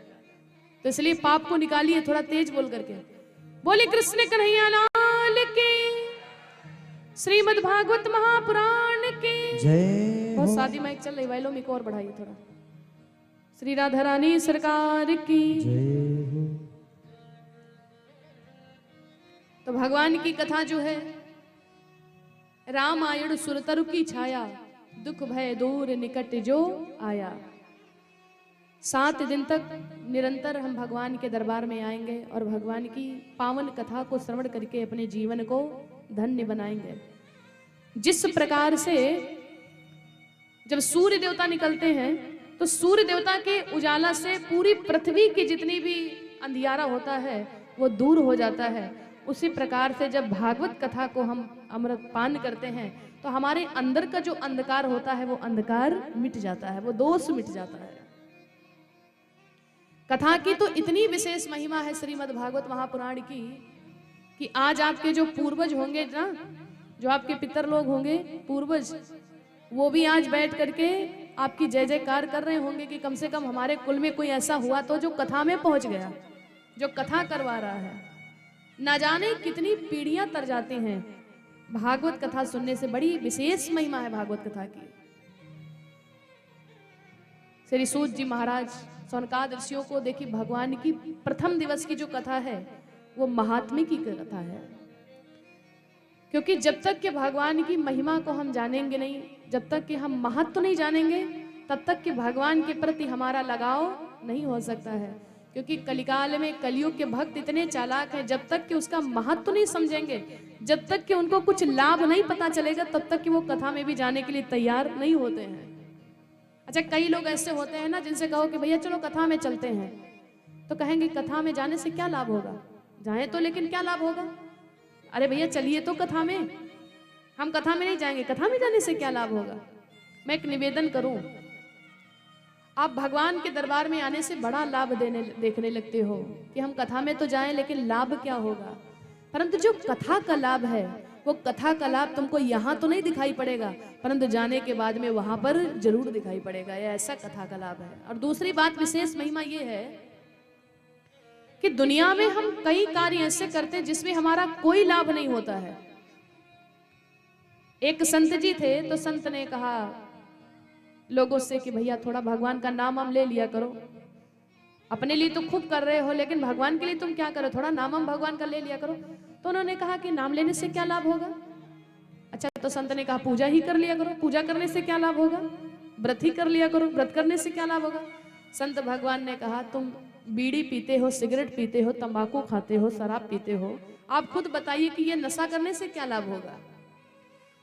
तो इसलिए पाप को निकालिए थोड़ा तेज बोल करके। बोले कृष्ण कन्हैया लाल की, श्रीमद् भागवत महापुराण की जय बहुत हो। शादी माइक चल रही, वॉल्यूम को और बढ़ाइए थोड़ा। श्री राधा रानी सरकार की। जय हो। तो भगवान की कथा जो है, रामायण सुरतरु की छाया, दुख भय दूर निकट जो आया। 7 दिन तक निरंतर हम भगवान के दरबार में आएंगे और भगवान की पावन कथा को श्रवण करके अपने जीवन को धन्य बनाएंगे। जिस प्रकार से जब सूर्य देवता निकलते हैं तो सूर्य देवता के उजाला से पूरी पृथ्वी की जितनी भी अंधियारा होता है वो दूर हो जाता है, उसी प्रकार से जब भागवत कथा को हम अमृत पान करते हैं तो हमारे अंदर का जो अंधकार होता है वो अंधकार मिट जाता है, वो दोष मिट जाता है। कथा की तो इतनी विशेष महिमा है श्रीमद् भागवत महापुराण की कि आज आपके जो पूर्वज होंगे ना, जो आपके पितर लोग होंगे पूर्वज, वो भी आज बैठ करके आपकी जय जयकार कर रहे होंगे कि कम से कम हमारे कुल में कोई ऐसा हुआ तो जो कथा में पहुंच गया, जो कथा करवा रहा है। ना जाने कितनी पीढ़ियां तर जाती हैं भागवत कथा सुनने से। बड़ी विशेष महिमा है भागवत कथा की। श्री सूत जी महाराज सौनकाद ऋषियों को देखिए, भगवान की प्रथम दिवस की जो कथा है वो महात्म्य की कथा है। क्योंकि जब तक कि भगवान की महिमा को हम जानेंगे नहीं, जब तक कि हम महत्व नहीं जानेंगे, तब तक कि भगवान के प्रति हमारा लगाव नहीं हो सकता है। क्योंकि कलिकाल में कलियुग के भक्त इतने चालाक हैं, जब तक कि उसका महत्व नहीं समझेंगे, जब तक कि उनको कुछ लाभ नहीं पता चलेगा, तब तक कि वो कथा में भी जाने के लिए तैयार नहीं होते हैं। अच्छा, कई लोग ऐसे होते हैं ना जिनसे कहो कि भैया चलो कथा में चलते हैं, तो कहेंगे कथा में जाने से क्या लाभ होगा? जाएं तो लेकिन क्या लाभ होगा? अरे भैया चलिए तो कथा में। हम कथा में नहीं जाएंगे, कथा में जाने से क्या लाभ होगा? मैं एक निवेदन करूं, आप भगवान के दरबार में आने से बड़ा लाभ देखने लगते हो कि हम कथा में तो जाएं लेकिन लाभ क्या होगा। परंतु जो कथा का लाभ है वो कथा का लाभ तुमको यहाँ तो नहीं दिखाई पड़ेगा, परंतु जाने के बाद में वहां पर जरूर दिखाई पड़ेगा। यह ऐसा कथा का लाभ है। और दूसरी बात, विशेष महिमा ये है कि दुनिया में हम कई कार्य ऐसे करते हैं जिसमें हमारा कोई लाभ नहीं होता है। एक संत जी थे, तो संत ने कहा लोगों से कि भैया थोड़ा भगवान का नाम हम ले लिया करो। अपने लिए तो खूब कर रहे हो, लेकिन भगवान के लिए तुम क्या करो, थोड़ा नाम हम भगवान का ले लिया करो। तो उन्होंने कहा कि नाम लेने से क्या लाभ होगा? अच्छा, तो संत ने कहा पूजा ही कर लिया करो। पूजा करने से क्या लाभ होगा? व्रत ही कर लिया करो। व्रत करने से क्या लाभ होगा? संत भगवान ने कहा तुम बीड़ी पीते हो, सिगरेट पीते हो, तंबाकू खाते हो, शराब पीते हो, आप खुद बताइए कि ये नशा करने से क्या लाभ होगा?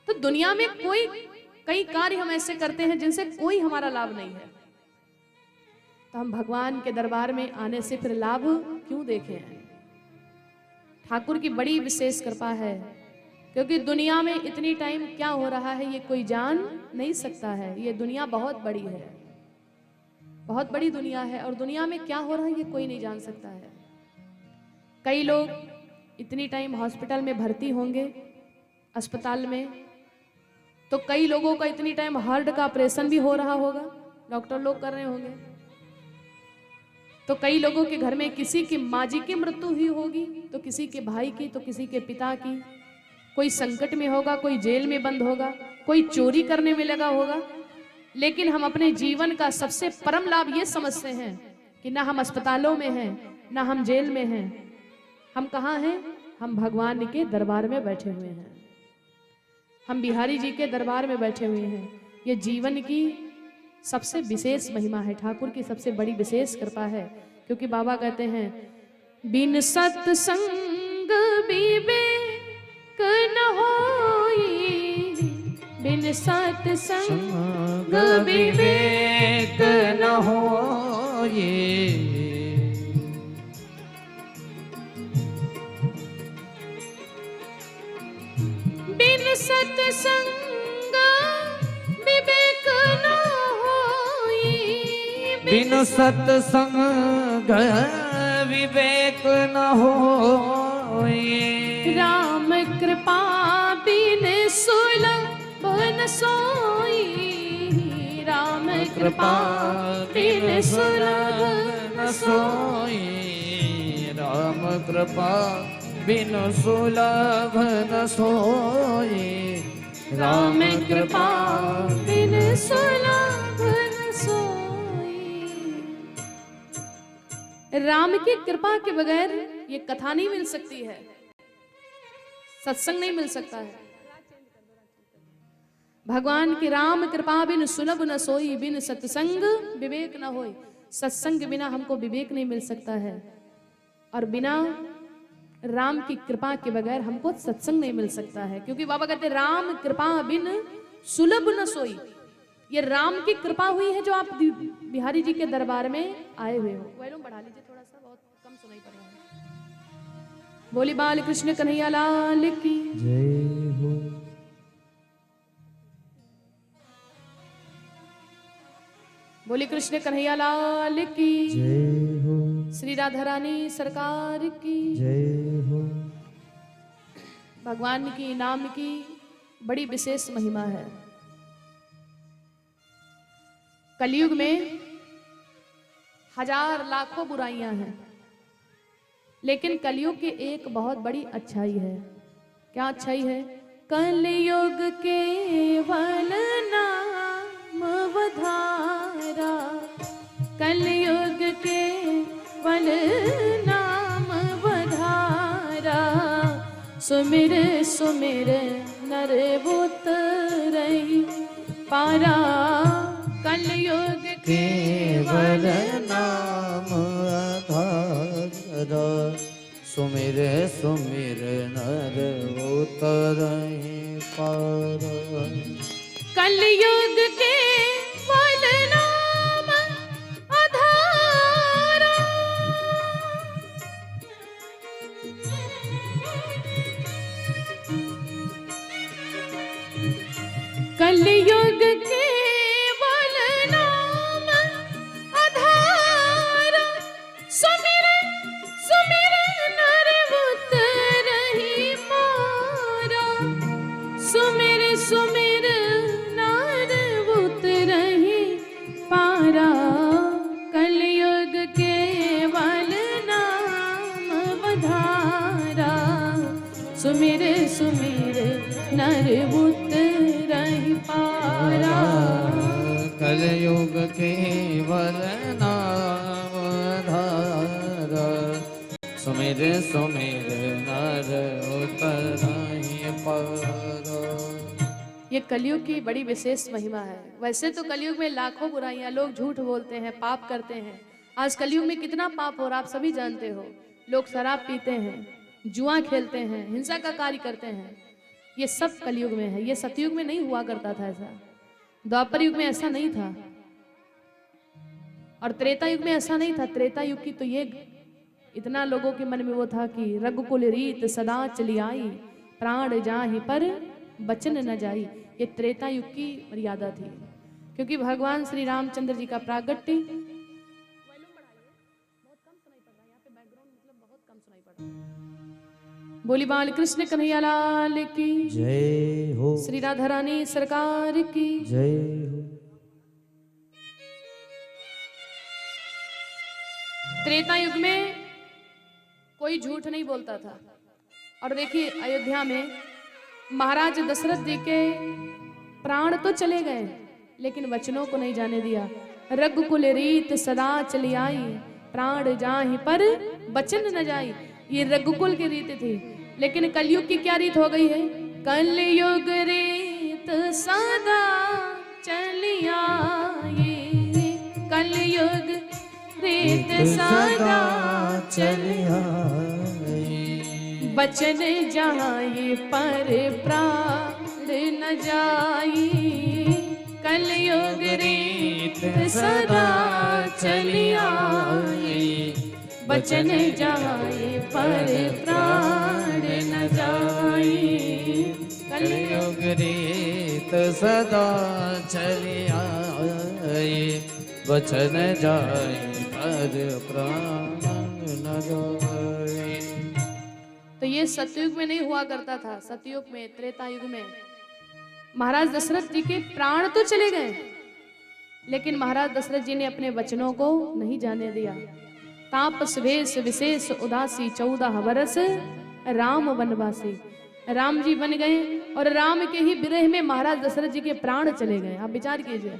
तो दुनिया में कई कार्य हम ऐसे करते हैं जिनसे कोई हमारा लाभ नहीं है, तो हम भगवान के दरबार में आने से फिर लाभ क्यों देखें? ठाकुर की बड़ी विशेष कृपा है, क्योंकि दुनिया में इतनी टाइम क्या हो रहा है ये कोई जान नहीं सकता है। ये दुनिया बहुत बड़ी है, बहुत बड़ी दुनिया है, और दुनिया में क्या हो रहा है ये कोई नहीं जान सकता है। कई लोग इतनी टाइम हॉस्पिटल में भर्ती होंगे, अस्पताल में, तो कई लोगों का इतनी टाइम हार्ट का ऑपरेशन भी हो रहा होगा, डॉक्टर लोग कर रहे होंगे। तो कई लोगों के घर में किसी की माँ जी की मृत्यु हुई होगी, तो किसी के भाई की, तो किसी के पिता की। कोई संकट में होगा, कोई जेल में बंद होगा, कोई चोरी करने में लगा होगा। लेकिन हम अपने जीवन का सबसे परम लाभ ये समझते हैं कि ना हम अस्पतालों में हैं, ना हम जेल में हैं। हम कहाँ हैं? हम भगवान के दरबार में बैठे हुए हैं, हम बिहारी जी के दरबार में बैठे हुए हैं। ये जीवन की सबसे विशेष महिमा है, ठाकुर की सबसे बड़ी विशेष कृपा है। क्योंकि बाबा कहते हैं बिन सत्संग विवेक न होई, बिन सत्संग विवेक न होई, बिन सत्संग विवेक न होई, बिन सत्संग विवेक न होई, राम कृपा बिन सुलभ न सोई, राम कृपा बिन सुलभ न सोई, राम कृपा बिन सुलभ न सोई, राम कृपा बिन सुलभ न सोई। राम की कृपा के बगैर ये कथा नहीं मिल सकती है, सत्संग नहीं मिल सकता है। भगवान की राम कृपा बिन सुलभ न सोई, बिन सत्संग विवेक न होई। सत्संग के बिना हमको विवेक नहीं मिल सकता है, और बिना राम की कृपा के बगैर हमको सत्संग नहीं मिल सकता है। क्योंकि बाबा कहते हैं राम कृपा बिन सुलभ न सोई। ये राम की कृपा हुई है जो आप बिहारी जी के दरबार में आए हुए हो। वॉल्यूम बढ़ा लीजिए थोड़ा सा, बहुत कम सुनाई पड़ रहा है। बोली बाल कृष्ण कन्हैया लाल की जय हो। बोली कृष्ण कन्हैया लाल की जय हो। श्री राधा रानी सरकार की जय हो। भगवान की नाम की बड़ी विशेष महिमा है। कलयुग में हजार लाखों बुराइयां हैं, लेकिन कलयुग की एक बहुत बड़ी अच्छाई है। क्या अच्छाई है? कलयुग केवल नाम वधारा, कलयुग केवल नाम वधारा, सुमिर सुमिर नर उतरहि पारा, कलयुग केवल नाम आधार, सुमिर सुमिर नर उतरहि पार, कलयुग केवल नाम आधारा, कलयुग केवल नाम आधारा, सुमिर सुमिर नर उतरहि पारा, सुमिर सुमिर नर उतरहि पारा, कलयुग केवल नाम वधारा, सुमिर सुमिर नर उतरहि पारा, कलयुग केवल नाम आधार, सुमिर सुमिर नर उतरहि पार। ये कलयुग की बड़ी विशेष महिमा है। वैसे तो कलयुग में लाखों बुराइयां, लोग झूठ बोलते हैं, पाप करते हैं। आज कलयुग में कितना पाप हो रहा आप सभी जानते हो। लोग शराब पीते हैं, जुआ खेलते हैं, हिंसा का कार्य करते हैं। ये सब कलयुग में है। ये सतयुग में नहीं हुआ करता था ऐसा, द्वापर युग में ऐसा नहीं था, और त्रेता युग में ऐसा नहीं था। त्रेता युग की तो ये इतना लोगों के मन में वो था कि रघुकुल रीत सदा चली आई, प्राण जाहि पर बचन न जाई। ये त्रेता युग की मर्यादा थी, क्योंकि भगवान श्री रामचंद्र जी का प्रागट्य बोली बाल कृष्ण कन्हैया लाल की जय हो। श्री राधा रानी सरकार की जय हो। त्रेता युग में कोई झूठ नहीं बोलता था। और देखिए अयोध्या में महाराज दशरथ जी के प्राण तो चले गए, लेकिन वचनों को नहीं जाने दिया। रघुकुल रीत सदा चली आई, प्राण जाहि पर बचन न जाई। ये रघुकुल की रीत थी, लेकिन कलयुग की क्या रीत हो गई है? कलयुग रीत सदा चली आई, रीत सदा सदा चली आई। बचन जाए पर प्राण न जाई, कलयुग रीत सदा चली आई। बचन जाए पर प्राण न जाई, कलयुग रीत सदा चली आई। वचन जाए पर प्राण न जाए। तो ये सतयुग में नहीं हुआ करता था। सतयुग में, त्रेता युग में महाराज दशरथ जी के प्राण तो चले गए, लेकिन महाराज दशरथ जी ने अपने वचनों को नहीं जाने दिया। तापस वेश विशेष उदासी 14 बरस राम वनवासी। राम जी बन गए और राम के ही विरह में महाराज दशरथ जी के प्राण चले गए। आप विचार कीजिए।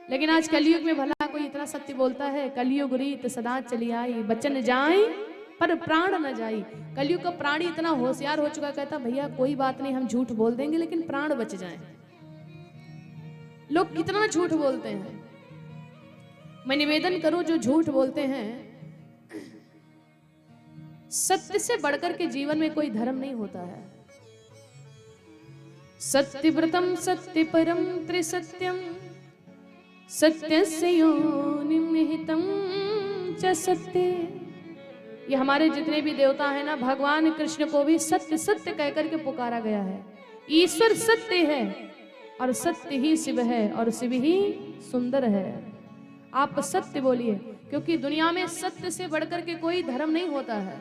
लेकिन आज कलयुग में भला कोई इतना सत्य बोलता है? कलयुग रीत सदा चली आई, बचन जाए पर प्राण न जाई। कलयुग का प्राणी इतना होशियार हो चुका, कहता भैया कोई बात नहीं, हम झूठ बोल देंगे लेकिन प्राण बच जाएं। लोग कितना झूठ बोलते हैं। मैं निवेदन करूं, जो झूठ बोलते हैं, सत्य से बढ़कर के जीवन में कोई धर्म नहीं होता है। सत्यव्रतम सत्य परम त्रिसत्यम, सत्यस्य योनिं निहितं च सत्य। ये हमारे जितने भी देवता हैं ना, भगवान कृष्ण को भी सत्य सत्य कहकर के पुकारा गया है। ईश्वर सत्य है और सत्य ही शिव है और शिव ही सुंदर है। आप सत्य बोलिए, क्योंकि दुनिया में सत्य से बढ़कर के कोई धर्म नहीं होता है।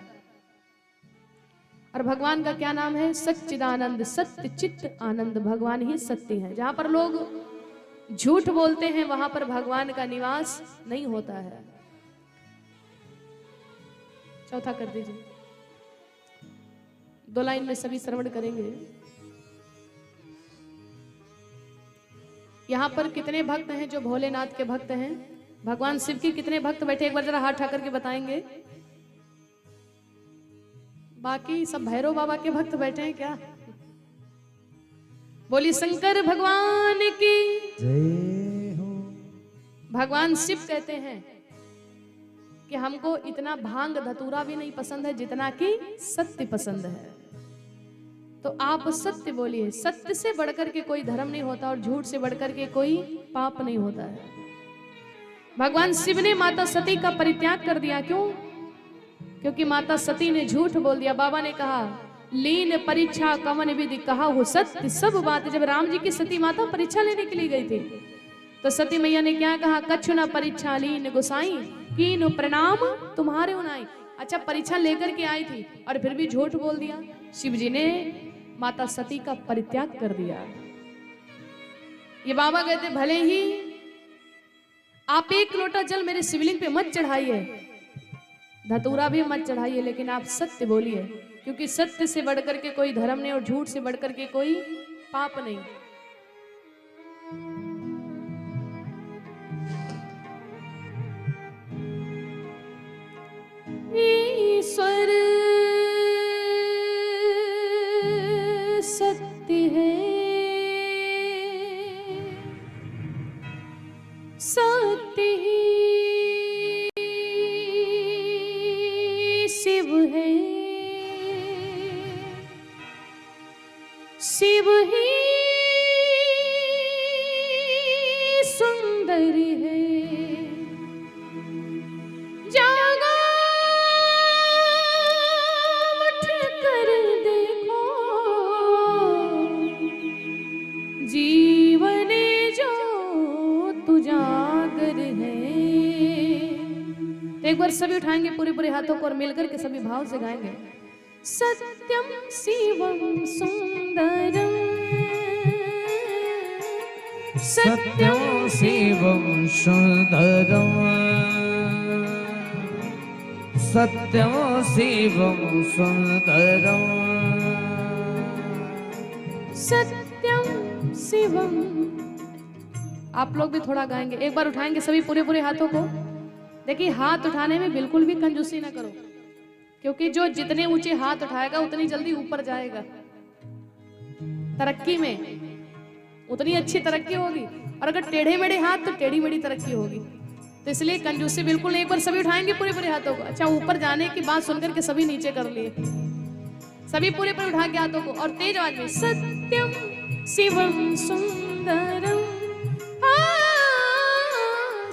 और भगवान का क्या नाम है? सच्चिदानंद, सत्य चित्त आनंद। भगवान ही सत्य है। जहां पर लोग झूठ बोलते हैं वहां पर भगवान का निवास नहीं होता है। चौथा कर दीजिए। 2 लाइन में सभी श्रवण करेंगे। यहां पर कितने भक्त हैं जो भोलेनाथ के भक्त हैं? भगवान शिव के कितने भक्त बैठे? एक बार जरा हाथ उठा करके बताएंगे। बाकी सब भैरव बाबा के भक्त बैठे हैं क्या? बोली शंकर भगवान की जय हो। भगवान शिव कहते हैं कि हमको इतना भांग धतूरा भी नहीं पसंद है जितना कि सत्य पसंद है। तो आप सत्य बोलिए। सत्य से बढ़कर के कोई धर्म नहीं होता और झूठ से बढ़कर के कोई पाप नहीं होता है। भगवान शिव ने माता सती का परित्याग कर दिया। क्यों? क्योंकि माता सती ने झूठ बोल दिया। बाबा ने कहा लीन परीक्षा कवन विधि कहा हो सत्य सब बात। जब राम जी की सती माता परीक्षा लेने के लिए गई थी तो सती मैया ने क्या कहा? कछु न परीक्षा लीन गोसाई कीन प्रणाम तुम्हारे उनाई। अच्छा, परीक्षा लेकर के आई थी और फिर भी झूठ बोल दिया। शिव जी ने माता सती का परित्याग कर दिया। ये बाबा कहते भले ही आप 1 लोटा जल मेरे शिवलिंग पे मत चढ़ाइए, धतूरा भी मत चढ़ाइए, लेकिन आप सत्य बोलिए, क्योंकि सत्य से बढ़कर के कोई धर्म नहीं और झूठ से बढ़कर के कोई पाप नहीं। ईश्वर सत्य है, सत्य ही शिव है, शिव ही सुंदर है। जागा उठ कर देखो, जीवन जो तू जागर है। तो एक बार सभी उठाएंगे पूरे पूरे हाथों को और मिलकर के सभी भाव से गाएंगे। सत्यम शिवम सुंदरम, सत्यं शिवं सुंदरं, सत्यं शिवं सुंदरं, सत्यम शिवम। आप लोग भी थोड़ा गाएंगे। एक बार उठाएंगे सभी पूरे पूरे हाथों को। देखिए, हाथ उठाने में बिल्कुल भी कंजूसी ना करो, क्योंकि जो जितने ऊंचे हाथ उठाएगा उतनी जल्दी ऊपर जाएगा। तरक्की में उतनी अच्छी तरक्की होगी, और अगर टेढ़े मेढ़े हाथ तो टेढ़ी मेढ़ी तरक्की होगी। तो इसलिए कंजूसी बिल्कुल नहीं। एक बार सभी उठाएंगे पूरे पूरे हाथों को। अच्छा, ऊपर जाने की बात सुनकर के सभी नीचे कर लिए, सभी पूरे पूरे उठा के हाथों को और तेज आवाज में सत्यम शिवम सुंदरम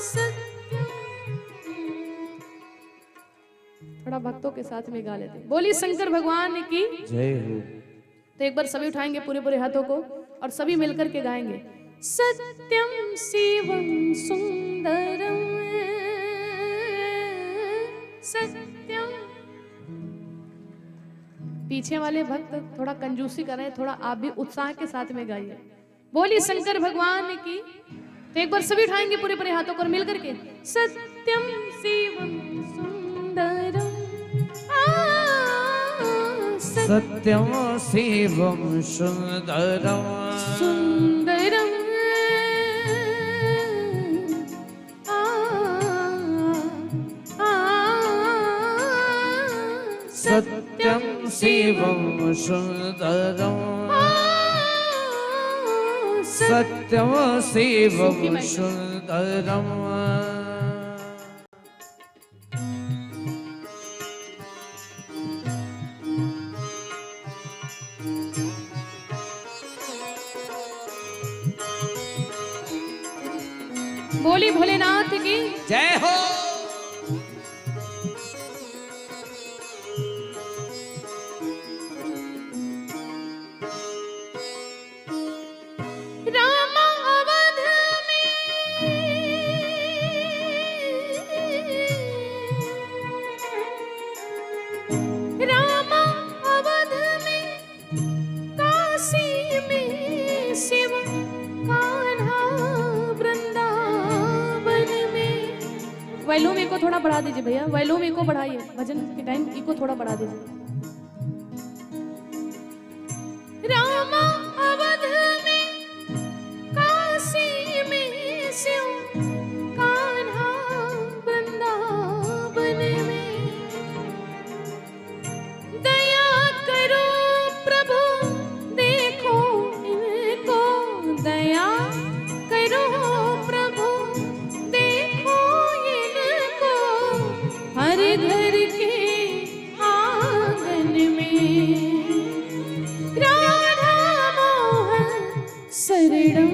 सत्यम। थोड़ा भक्तों के साथ में गा लेते। बोली शंकर भगवान की जय हो। तो एक बार सभी उठाएंगे पूरे पूरे हाथों को और सभी मिलकर के गाएंगे सत्यम शिवम सुंदरम सत्यम। पीछे वाले भक्त थोड़ा कंजूसी कर रहे हैं, थोड़ा आप भी उत्साह के साथ में गाइए। बोली शंकर भगवान की। तो एक बार सभी उठाएंगे पूरे पूरे हाथों को मिलकर के सत्यम शिवम सुंदरम सत्यम शिवम सुंदरम सुंदरम सत्यम शिवम सुंदरम सत्यम शिवम सुंदरम। बोली भोलेनाथ की जय हो। रामा अवध में रामा अवध में काशी में शिव कान्हा वृंदावन में। वॉल्यूम को थोड़ा बढ़ा दीजिए भैया, वॉल्यूम को बढ़ाइए, भजन के टाइम को थोड़ा बढ़ा दीजिए। रामा अवध में काशी में शिव कान्हा वृंदावन में। दया करो प्रभु देखो इनको, दया करो प्रभु देखो इनको, हर घर के आंगन में राधा मोहन शरणम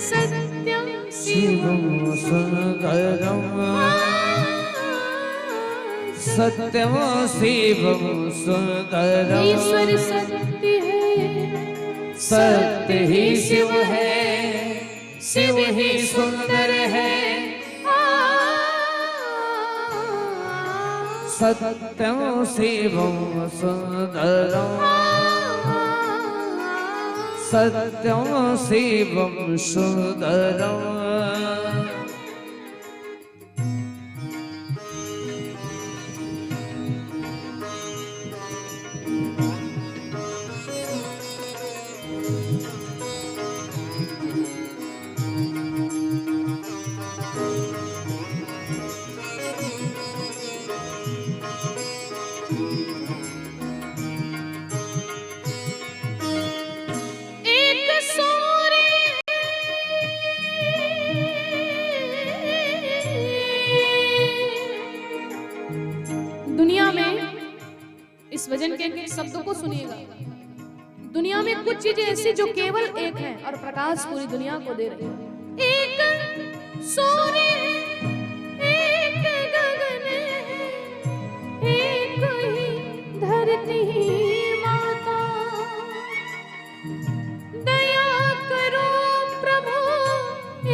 सत्यम शिवम सुंदरम सत्यम शिवम सुंदरम। ईश्वर सत्य है, सत्य ही शिव है, शिव ही सुंदर है। सत्यम शिवम सुंदरम सत्यम शिवम सुंदरम। एक सूर्य दुनिया में इस भजन के शब्दों को सुनिएगा। दुनिया में कुछ चीजें ऐसी जो केवल एक है और प्रकाश पूरी दुनिया को दे रही है। एक सूर्य है, एक गगन है, एक ही धरती माता। दया करो प्रभु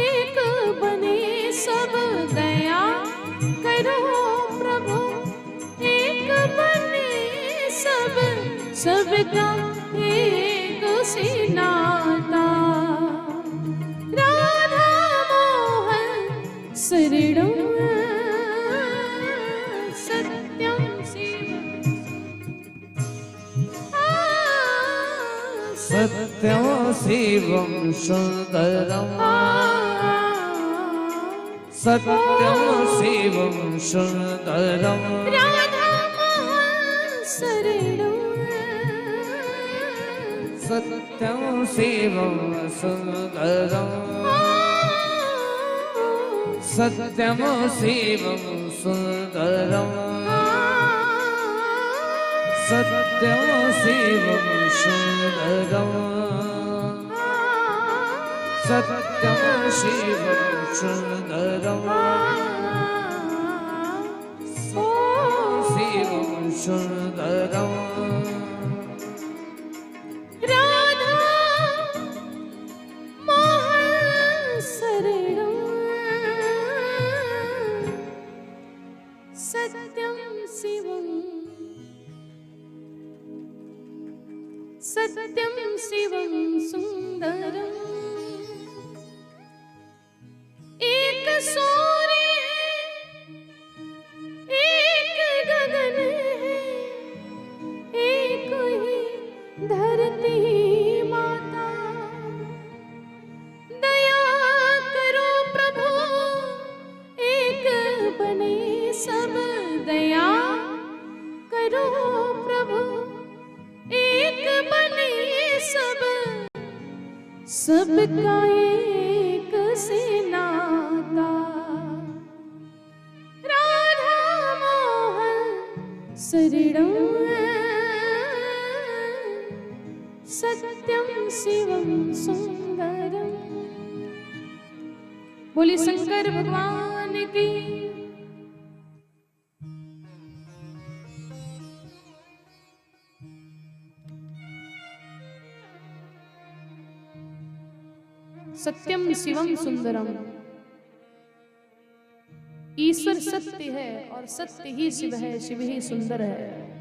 एक बने सब, दया करो प्रभु एक बने सब, सबका एक से नाता। राधा मोहन शरणम सत्यम शिवम सत्यम शिवम सुंदरम सत्यम शिवम सुंदरम। राधा मोहन शरणम सत्यम शिवम सुंदरम सत्यम शिवम सुंदरम सत्यम शिवम सुंदरम सत्यम शिवम सुंदरम शिवम सुंदरम राधा मोहन शरणं सत्यं शिवं सत्यं शिवं सुंदरम् एक सूर्य है एक गगन है एक ही धरती माता दया करो प्रभु एक बने सब दया करो प्रभु एक बने सब सबका एक से नाता राधा मोहन शरणं सत्यं शिवं सुंदरम्। बोले शंकर भगवान की। सत्यम शिवम सुंदरम। ईश्वर सत्य है और सत्य ही शिव है, शिव ही सुंदर है।